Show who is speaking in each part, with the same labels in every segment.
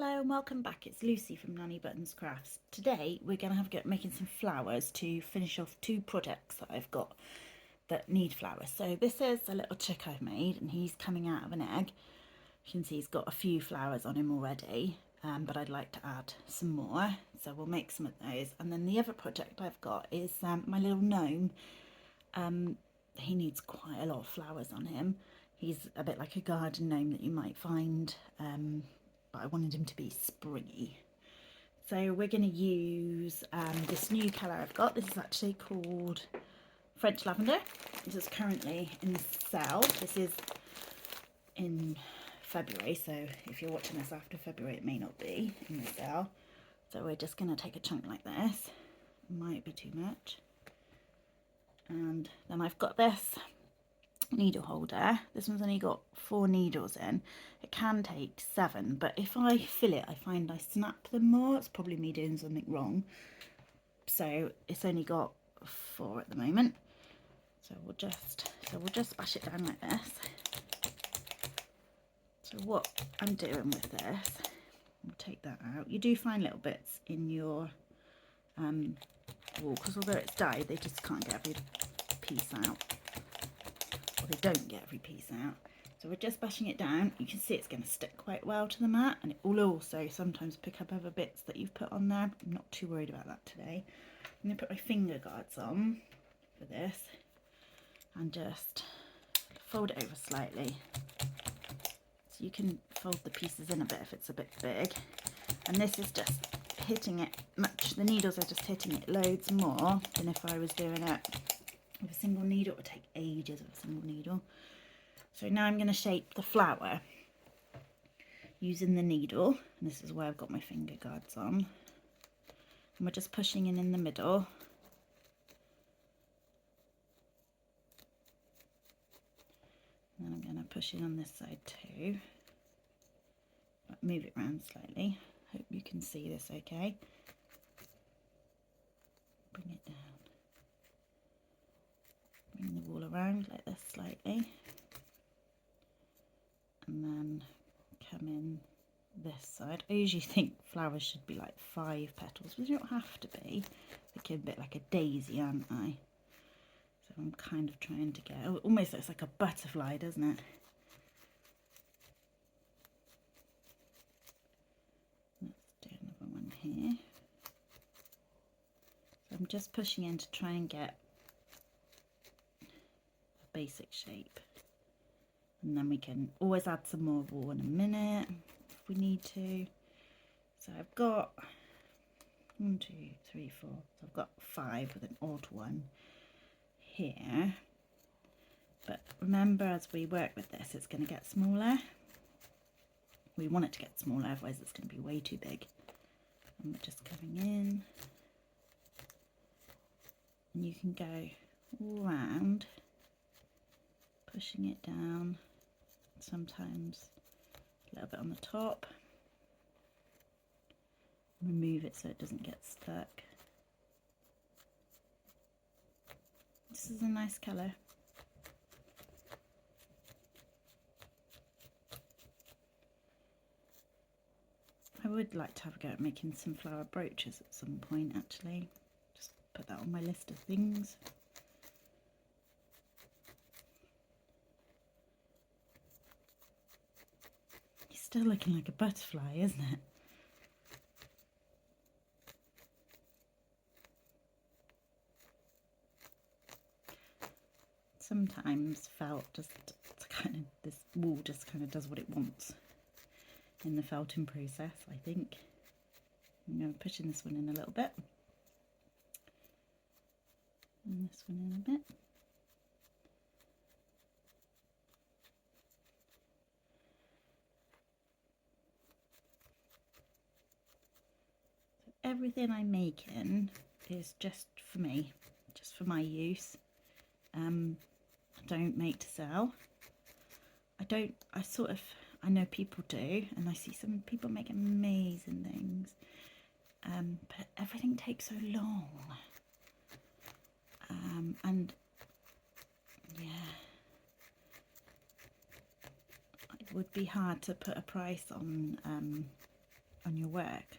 Speaker 1: Hello and welcome back. It's Lucy from Nanny Buttons Crafts. Today we're going to have a go at making some flowers to finish off two projects that I've got that need flowers. So this is a little chick I've made and he's coming out of an egg. You can see he's got a few flowers on him already, but I'd like to add some more. So we'll make some of those. And then the other project I've got is my little gnome. He needs quite a lot of flowers on him. He's a bit like a garden gnome that you might find, but I wanted him to be springy. So we're going to use this new colour I've got. This is actually called French Lavender. This is currently in sale. This is in February, so if you're watching this after February it may not be in the sale. So we're just going to take a chunk like this. Might be too much. And then I've got this needle holder. This one's only got 4 needles in. It can take 7, but if I fill it I find I snap them more. It's probably me doing something wrong, so it's only got 4 at the moment. So we'll just bash it down like this. So what I'm doing with this, I'll take that out. You do find little bits in your wall, because although it's dyed they just can't get every piece out. They don't get every piece out. So we're just bashing it down. You can see it's going to stick quite well to the mat, and it will also sometimes pick up other bits that you've put on there. I'm not too worried about that today. I'm going to put my finger guards on for this and just fold it over slightly. So you can fold the pieces in a bit if it's a bit big. And this is just hitting it the needles are just hitting it loads more than if I was doing it with a single needle. It would take ages with a single needle. So now I'm going to shape the flower using the needle, and this is where I've got my finger guards on, and we're just pushing in the middle. And then I'm going to push in on this side too, but move it around slightly. Hope you can see this okay. Bring it down. Bring the wall around like this slightly, and then come in this side. I usually think flowers should be like 5 petals, but they don't have to be. They can be a bit like a daisy, aren't I? So I'm kind of trying to get, it almost looks like a butterfly, doesn't it? Let's do another one here. So I'm just pushing in to try and get basic shape, and then we can always add some more wool in a minute if we need to. So I've got 1, 2, 3, 4, so I've got 5 with an odd one here, but remember as we work with this it's going to get smaller. We want it to get smaller, otherwise it's going to be way too big. And we're just coming in, and you can go all round, pushing it down, sometimes a little bit on the top. Remove it so it doesn't get stuck. This is a nice colour. I would like to have a go at making some flower brooches at some point actually. Just put that on my list of things. Still looking like a butterfly, isn't it? Sometimes felt just kind of, this wool just kind of does what it wants in the felting process, I think. I'm going to push in this one in a little bit, and this one in a bit. Everything I'm making is just for me, just for my use. I don't make to sell. I know people do, and I see some people make amazing things, but everything takes so long. And yeah, it would be hard to put a price on on your work.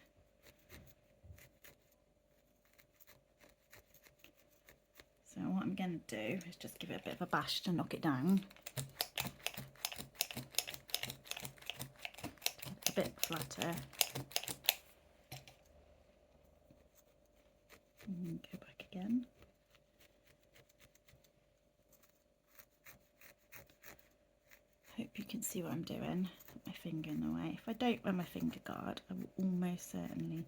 Speaker 1: So what I'm going to do is just give it a bit of a bash to knock it down. A bit flatter. And go back again. Hope you can see what I'm doing. Put my finger in the way. If I don't wear my finger guard, I will almost certainly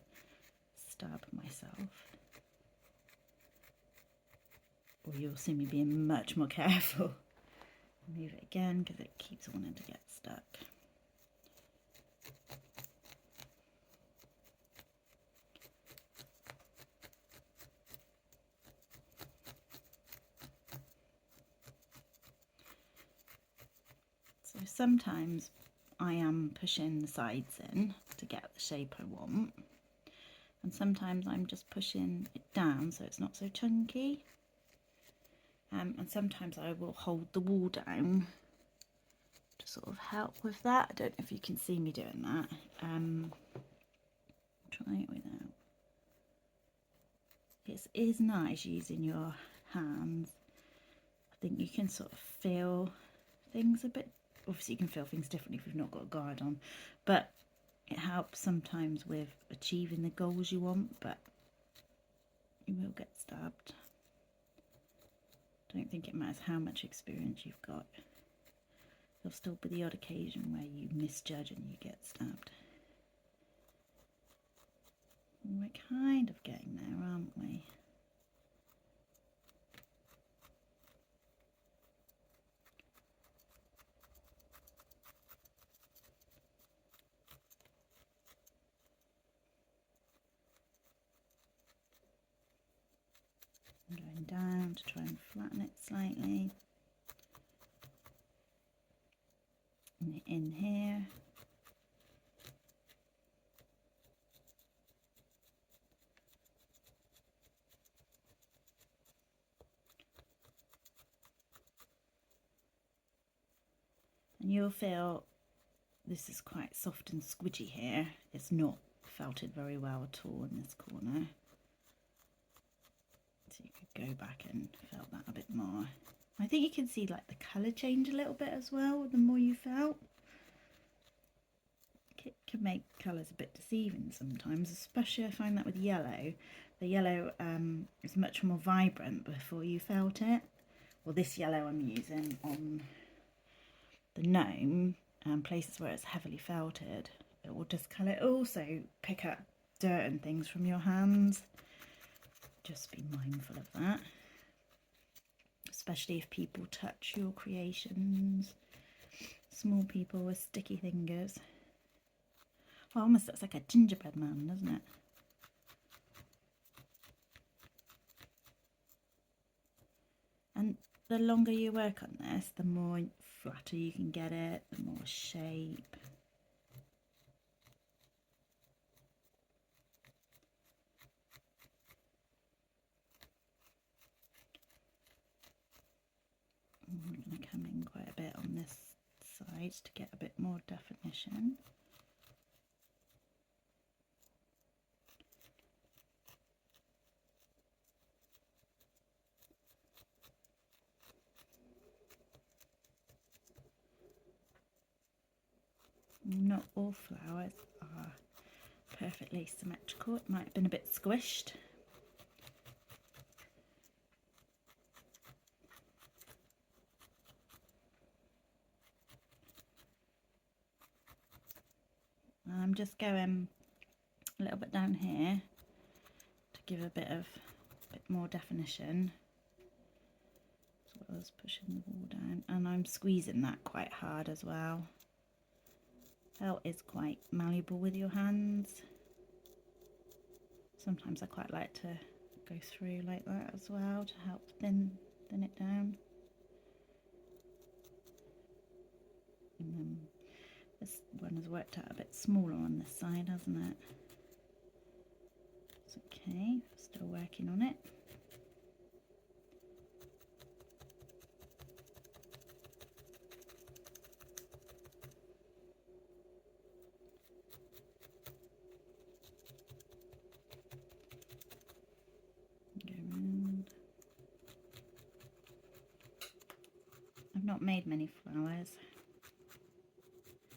Speaker 1: stab myself. Or you'll see me being much more careful. Move it again because it keeps wanting to get stuck. So sometimes I am pushing the sides in to get the shape I want, and sometimes I'm just pushing it down so it's not so chunky, and sometimes I will hold the wall down to sort of help with that. I don't know if you can see me doing that. Try it without. It is nice using your hands. I think you can sort of feel things a bit. Obviously you can feel things differently if you've not got a guard on, but it helps sometimes with achieving the goals you want, but you will get stabbed. I don't think it matters how much experience you've got. There'll still be the odd occasion where you misjudge and you get stabbed. And we're kind of getting there, aren't we? I'm going down to try and flatten it slightly. And in here. And you'll feel this is quite soft and squidgy here. It's not felted very well at all in this corner. So you could go back and felt that a bit more. I think you can see like the colour change a little bit as well the more you felt. It can make colours a bit deceiving sometimes, especially I find that with yellow. The yellow is much more vibrant before you felt it. Well, this yellow I'm using on the gnome, places where it's heavily felted, it will discolour. It also pick up dirt and things from your hands. Just be mindful of that, especially if people touch your creations. Small people with sticky fingers. Well, almost looks like a gingerbread man, doesn't it? And the longer you work on this, the more flatter you can get it, the more shape. I'm going to come in quite a bit on this side to get a bit more definition. Not all flowers are perfectly symmetrical. It might have been a bit squished. I'm just going a little bit down here to give a bit more definition, as well as pushing the wall down, and I'm squeezing that quite hard as well. Felt is quite malleable with your hands. Sometimes I quite like to go through like that as well to help thin it down. And then this one has worked out a bit smaller on this side, hasn't it? It's okay, still working on it. not made many flowers.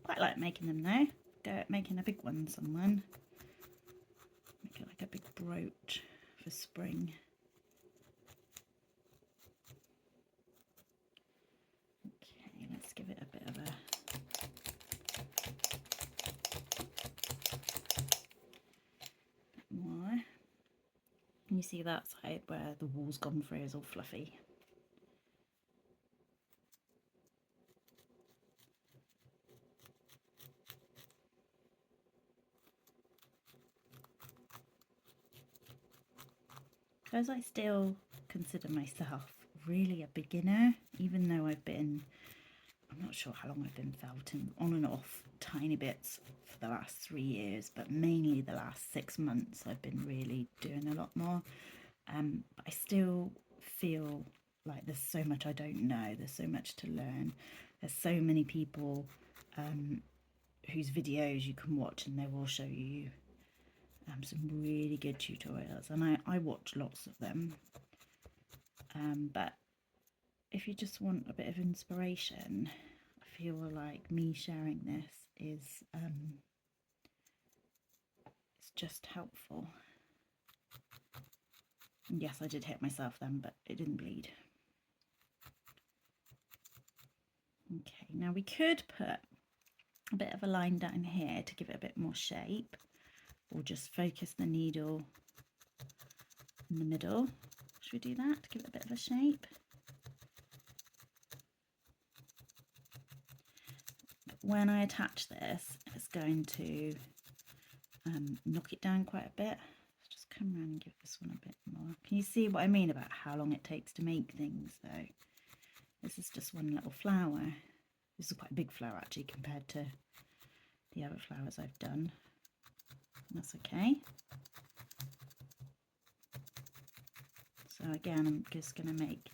Speaker 1: Quite like making them though. Go at making a big one, someone. Make it like a big brooch for spring. Okay, let's give it a bit of a more. Can you see that side where the wall's gone through is all fluffy? Because I still consider myself really a beginner, even though I'm not sure how long I've been felting, on and off tiny bits for the last 3 years, but mainly the last 6 months I've been really doing a lot more. But I still feel like there's so much I don't know, there's so much to learn. There's so many people whose videos you can watch and they will show you some really good tutorials, and I watch lots of them, but if you just want a bit of inspiration, I feel like me sharing this is it's just helpful. And yes, I did hit myself then, but it didn't bleed. Okay, now we could put a bit of a line down here to give it a bit more shape, or just focus the needle in the middle. Should we do that to give it a bit of a shape? But when I attach this, it's going to knock it down quite a bit. Let's just come around and give this one a bit more. Can you see what I mean about how long it takes to make things though? This is just one little flower. This is quite a big flower actually compared to the other flowers I've done. That's okay. So again, I'm just going to make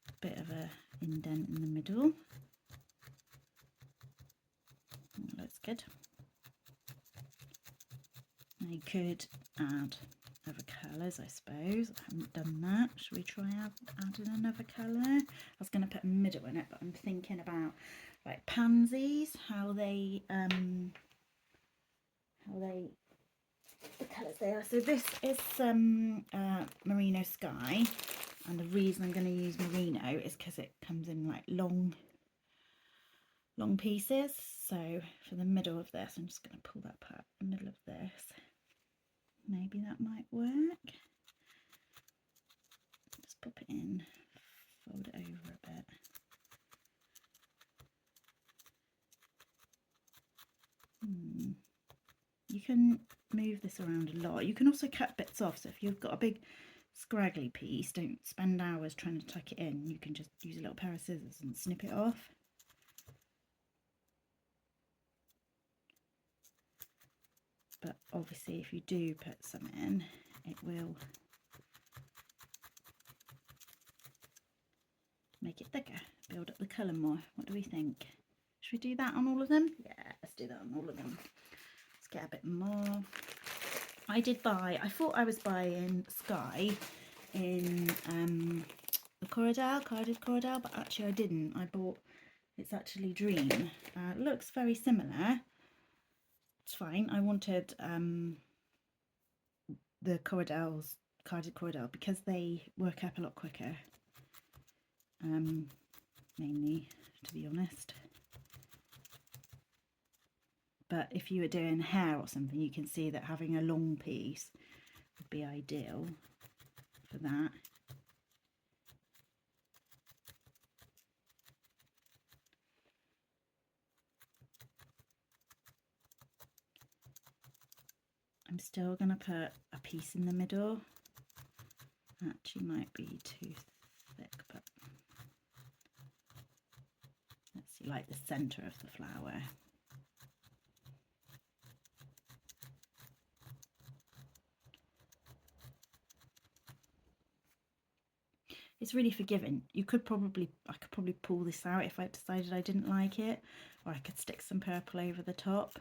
Speaker 1: a bit of a indent in the middle. That looks good. Now you could add other colours, I suppose. I haven't done that. Should we try adding another colour? I was going to put a middle in it, but I'm thinking about like pansies, how they the colours they are. So this is Merino Sky, and the reason I'm going to use Merino is because it comes in like long pieces. So for the middle of this, I'm just going to pull that part in the middle of this. Maybe that might work. Just pop it in, fold it over a bit. You can move this around a lot. You can also cut bits off, so if you've got a big scraggly piece, don't spend hours trying to tuck it in. You can just use a little pair of scissors and snip it off. But obviously if you do put some in, it will make it thicker, build up the colour more. What do we think? Should we do that on all of them? Yeah, let's do that on all of them. Let's get a bit more. I thought I was buying Sky in the Cardiff Corridale, but actually I didn't. I bought, it's actually Dream. It looks very similar. It's fine. I wanted the Cardiff Corridale because they work up a lot quicker. Mainly, to be honest. But if you were doing hair or something, you can see that having a long piece would be ideal for that. I'm still going to put a piece in the middle. Actually might be too thick, but let's see, like the centre of the flower. It's really forgiving. I could probably pull this out if I decided I didn't like it, or I could stick some purple over the top.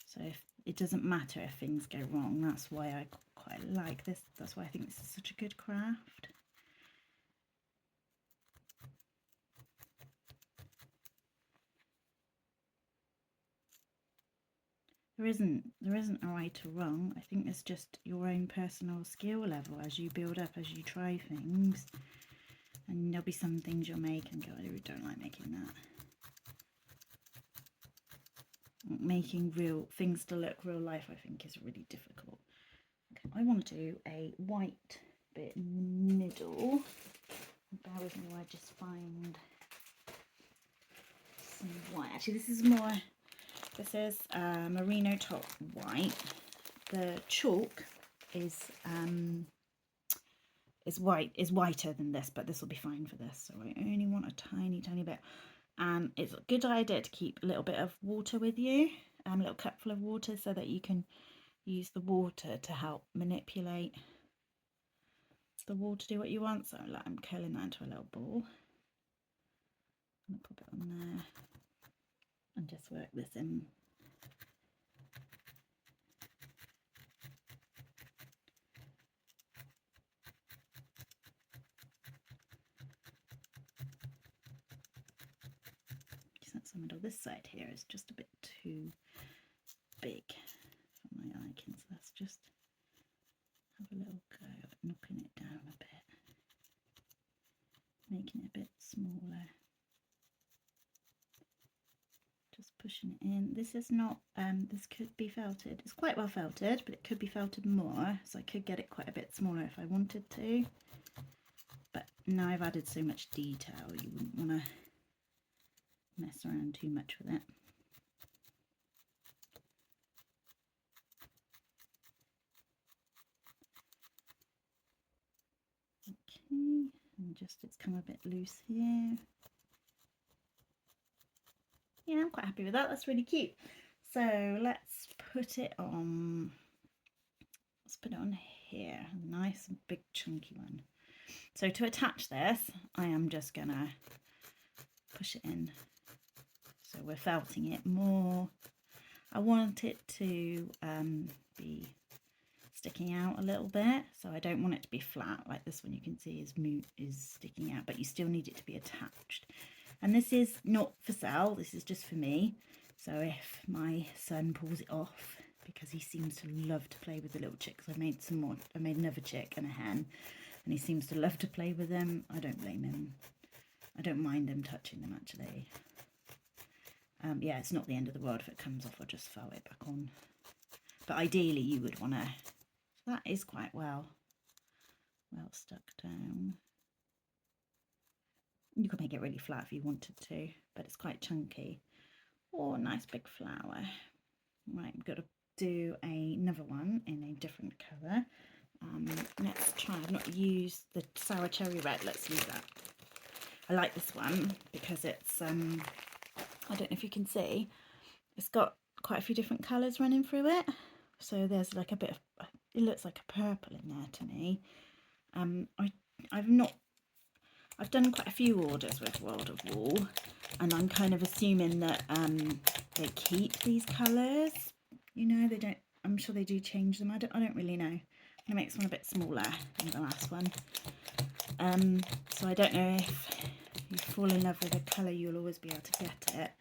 Speaker 1: So if it doesn't matter if things go wrong, that's why I quite like this. That's why I think this is such a good craft. there isn't a right or wrong. I think it's just your own personal skill level as you build up, as you try things. And there'll be some things you'll make and go, I really don't like making that. Making real things to look real life, I think, is really difficult. Okay, I want to do a white bit in the middle. Bear with me while I just find some white. Actually, this is merino top white. The chalk is whiter than this, but this will be fine for this. So I only want a tiny bit. And it's a good idea to keep a little bit of water with you, a little cupful of water, so that you can use the water to help manipulate the wool to do what you want. So I'm curling that into a little ball. I'm going to pop it on there and just work this in. That's the middle. This side here is just a bit too big for my liking, so let's just have a little go at knocking it down a bit, making it a bit smaller, just pushing it in. This is not this could be felted. It's quite well felted, but it could be felted more, so I could get it quite a bit smaller if I wanted to, but now I've added so much detail, you wouldn't want to mess around too much with it. Okay, and just it's come a bit loose here. Yeah, I'm quite happy with that. That's really cute. So let's put it on. Let's put it on here. A nice big chunky one. So to attach this, I am just gonna push it in. So we're felting it more. I want it to be sticking out a little bit, so I don't want it to be flat like this one. You can see is sticking out, but you still need it to be attached. And this is not for sale, this is just for me. So if my son pulls it off, because he seems to love to play with the little chicks, I made some more. I made another chick and a hen, and he seems to love to play with them. I don't blame him. I don't mind him touching them, actually. Yeah, it's not the end of the world if it comes off. I'll just felt it back on. But ideally you would want to, that is quite well stuck down. You could make it really flat if you wanted to, but it's quite chunky. Oh, nice big flower. Right, we've got to do another one in a different colour. Let's try, I've not used the sour cherry red, let's use that. I like this one because it's, I don't know if you can see, it's got quite a few different colours running through it. So there's like a bit of, it looks like a purple in there to me. I've done quite a few orders with World of Wool, and I'm kind of assuming that they keep these colours. You know, they don't. I'm sure they do change them. I don't really know. I'm gonna make this one a bit smaller than the last one. So I don't know if you fall in love with a colour, you'll always be able to get it,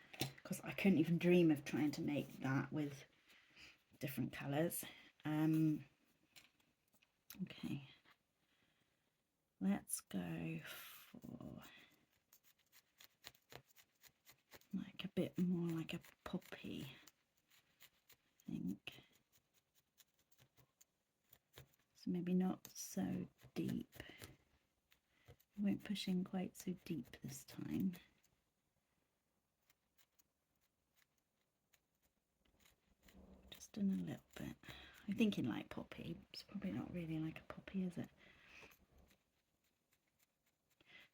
Speaker 1: because I couldn't even dream of trying to make that with different colours. Okay, let's go for like a bit more like a poppy, I think. So maybe not so deep. I won't push in quite so deep this time. Just in a little bit. I'm thinking like poppy. It's probably not really like a poppy, is it?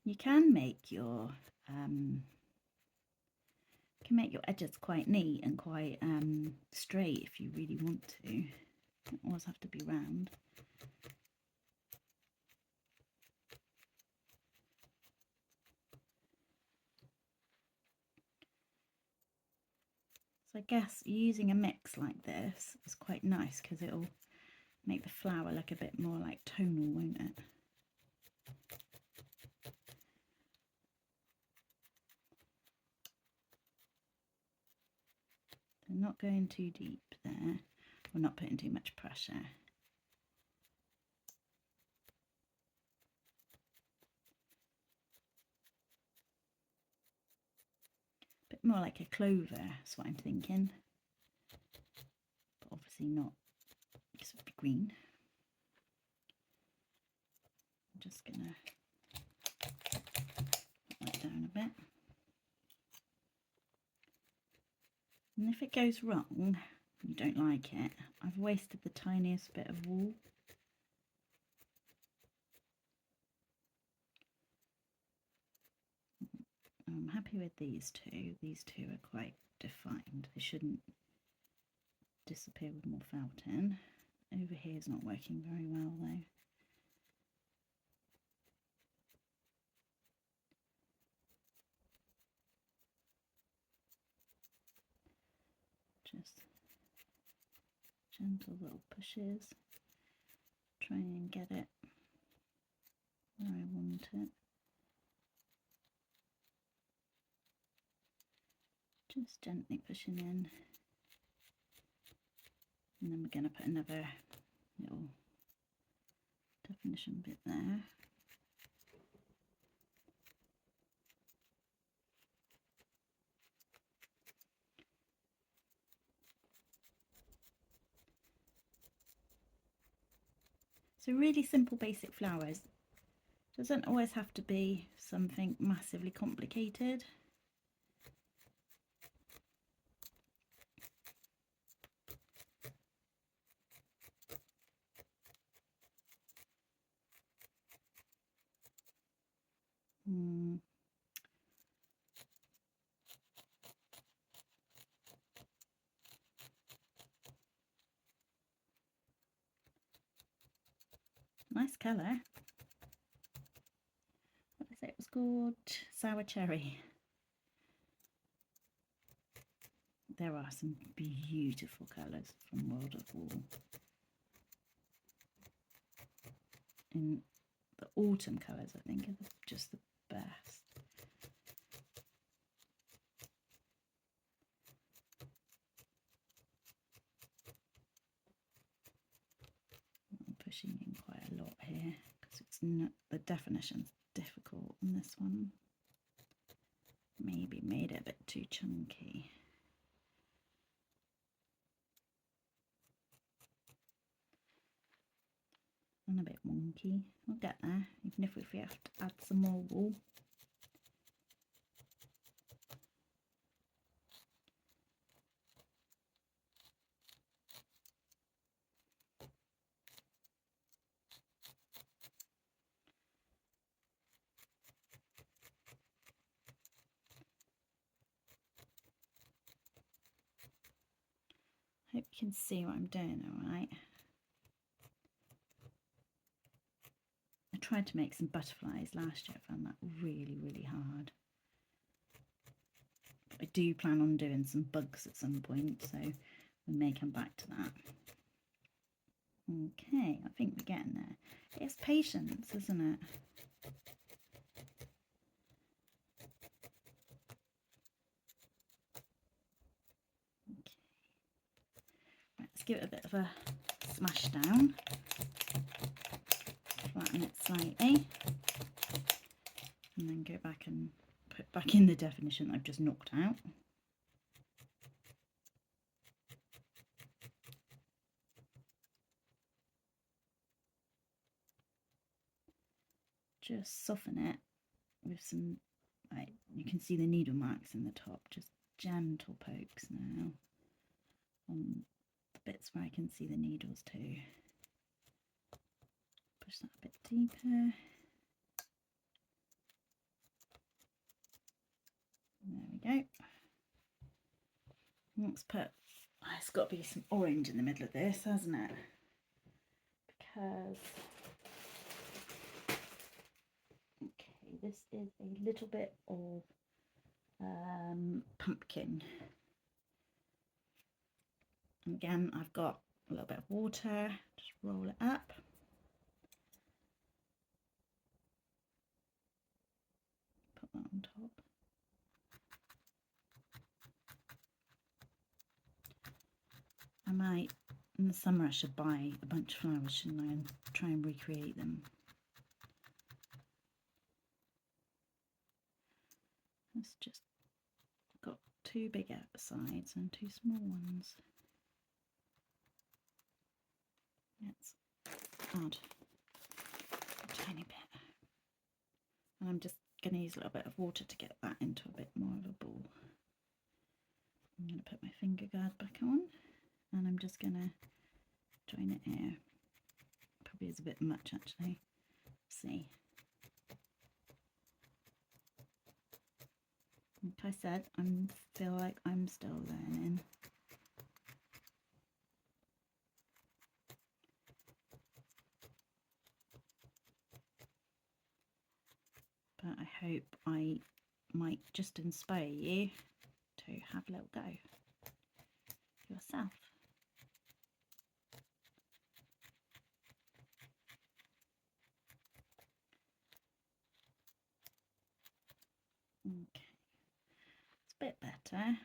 Speaker 1: You can make your edges quite neat and quite straight if you really want to. Don't always have to be round. So I guess using a mix like this is quite nice because it'll make the flower look a bit more like tonal, won't it? not going too deep there. We're not putting too much pressure. Bit more like a clover, that's what I'm thinking. But obviously not, because it would be green. I'm just gonna put that down a bit. And if it goes wrong, and you don't like it, I've wasted the tiniest bit of wool. I'm happy with these two. These two are quite defined. They shouldn't disappear with more felting. Over here is not working very well though. Just gentle little pushes. Try and get it where I want it. Just gently pushing in. And then we're going to put another little definition bit there. So really simple basic flowers. Doesn't always have to be something massively complicated. Nice colour. What did I say it was called? Sour cherry. There are some beautiful colours from World of Wool. And the autumn colours, I think, are just the best. I'm pushing in quite a lot here because it's not, the definition's difficult on this one. Maybe made it a bit too chunky. And a bit wonky. We'll get there, even if we have to add some more wool. Hope you can see what I'm doing all right. I tried to make some butterflies last year. I found that really, really hard. But I do plan on doing some bugs at some point, so we may come back to that. Okay, I think we're getting there. It's patience, isn't it? Okay. Right, let's give it a bit of a smash down. Flatten it slightly. And then go back and put back in the definition I've just knocked out. Just soften it with some, like, you can see the needle marks in the top, just gentle pokes now on the bits where I can see the needles too. Push that a bit deeper. There we go. Let's put, it's got to be some orange in the middle of this, hasn't it? Because, okay, this is a little bit of pumpkin. And again, I've got a little bit of water, just roll it up. Put that on top. might, in the summer I should buy a bunch of flowers, shouldn't I, and try and recreate them. It's just got two big outsides and two small ones. Let's add a tiny bit. And I'm just going to use a little bit of water to get that into a bit more of a ball. I'm going to put my finger guard back on, and I'm just going to join it here. Probably is a bit much actually. See. Like I said, I feel like I'm still learning. But I hope I might just inspire you to have a little go yourself. Okay, it's a bit better.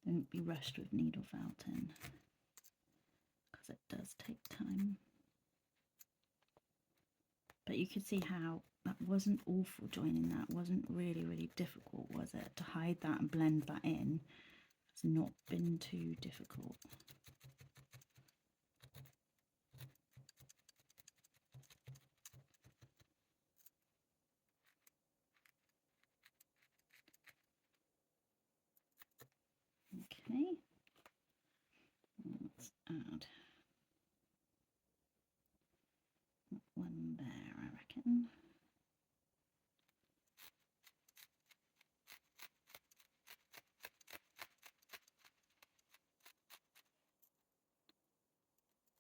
Speaker 1: Don't be rushed with needle felting, because it does take time. But you can see how that wasn't awful joining that. Wasn't really difficult, was it? To hide that and blend that in. It's not been too difficult. Okay, let's add one there, I reckon.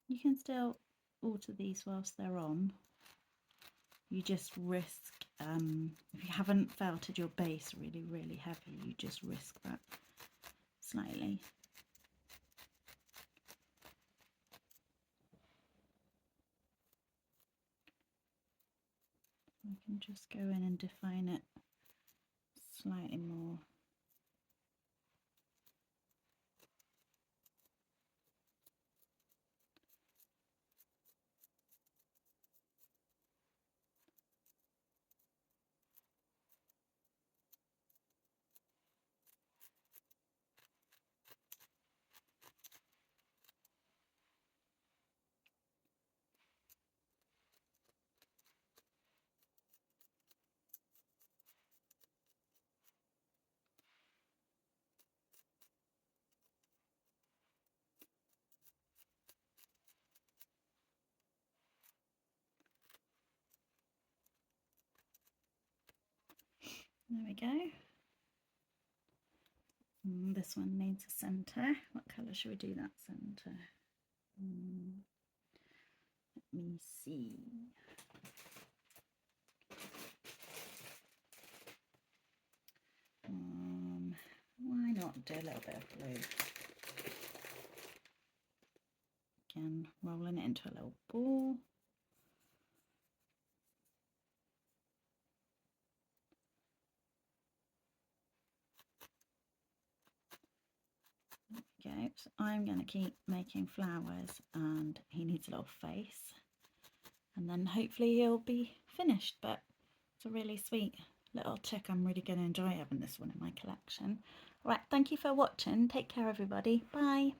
Speaker 1: You can still alter these whilst they're on. You just risk, if you haven't felted your base really heavy, you just risk that slightly. I can just go in and define it slightly more. There we go. This one needs a centre. What colour should we do that centre? Let me see. Why not do a little bit of blue? Again, rolling it into a little ball. There we go. So I'm going to keep making flowers, and he needs a little face, and then hopefully he'll be finished. But it's a really sweet little chick. I'm really going to enjoy having this one in my collection. Right, thank you for watching. Take care, everybody. Bye.